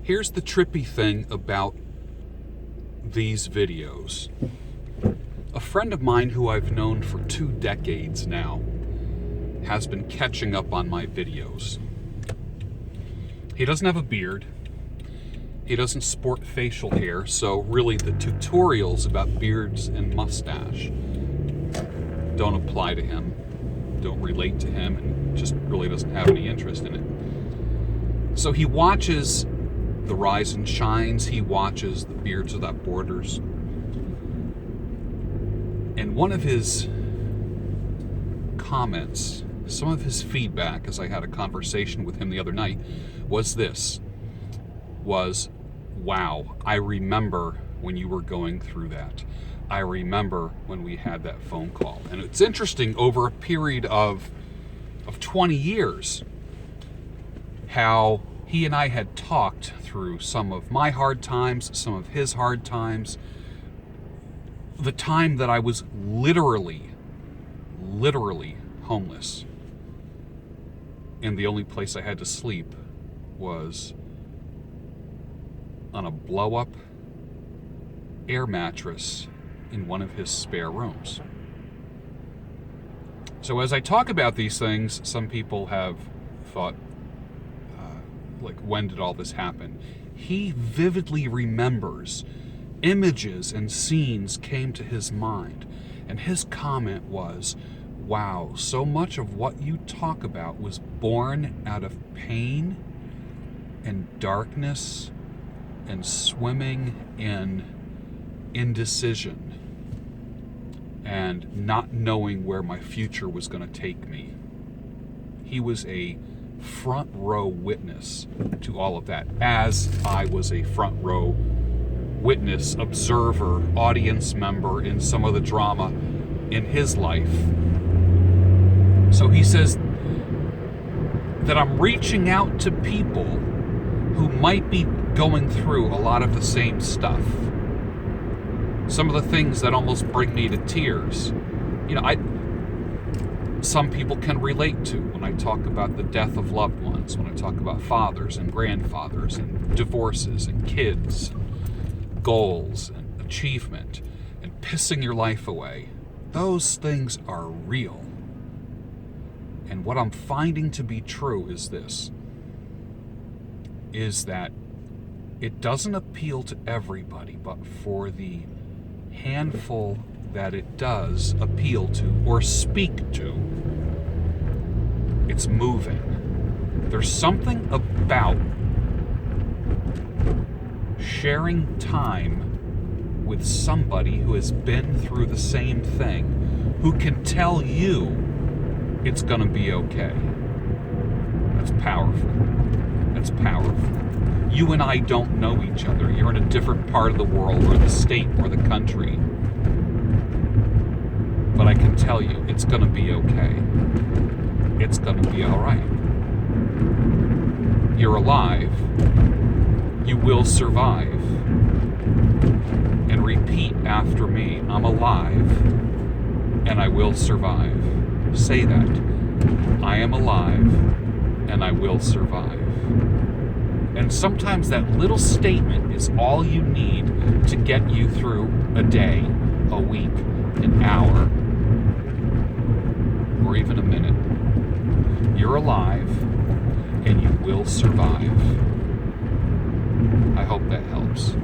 Here's the trippy thing about these videos. A friend of mine who I've known for 2 decades now has been catching up on my videos. He doesn't have a beard. He doesn't sport facial hair, so really the tutorials about beards and mustache don't apply to him, don't relate to him, and just really doesn't have any interest in it. So he watches the Rise and Shines, he watches the Beards Without Borders, and one of his comments, some of his feedback as I had a conversation with him the other night was this, wow, I remember when you were going through that. I remember when we had that phone call. And it's interesting, over a period of 20 years, how he and I had talked through some of my hard times, some of his hard times, the time that I was literally homeless. And the only place I had to sleep was on a blow-up air mattress in one of his spare rooms. So as I talk about these things, some people have thought, like, when did all this happen? He vividly remembers images and scenes came to his mind, and his comment was, wow, so much of what you talk about was born out of pain and darkness and swimming in indecision and not knowing where my future was going to take me. He was a front row witness to all of that, as I was a front row witness, observer, audience member in some of the drama in his life. So he says that I'm reaching out to people who might be going through a lot of the same stuff. Some of the things that almost bring me to tears. Some people can relate to when I talk about the death of loved ones, when I talk about fathers and grandfathers and divorces and kids, goals and achievement and pissing your life away. Those things are real. And what I'm finding to be true is this, is that it doesn't appeal to everybody, but for the handful that it does appeal to or speak to, it's moving. There's something about sharing time with somebody who has been through the same thing, who can tell you it's gonna be okay. That's powerful. That's powerful. You and I don't know each other. You're in a different part of the world, or the state, or the country. But I can tell you, it's gonna be okay. It's gonna be all right. You're alive. You will survive. And repeat after me, I'm alive, and I will survive. Say that. I am alive, and I will survive. And sometimes that little statement is all you need to get you through a day, a week, an hour, or even a minute. You're alive, and you will survive. I hope that helps.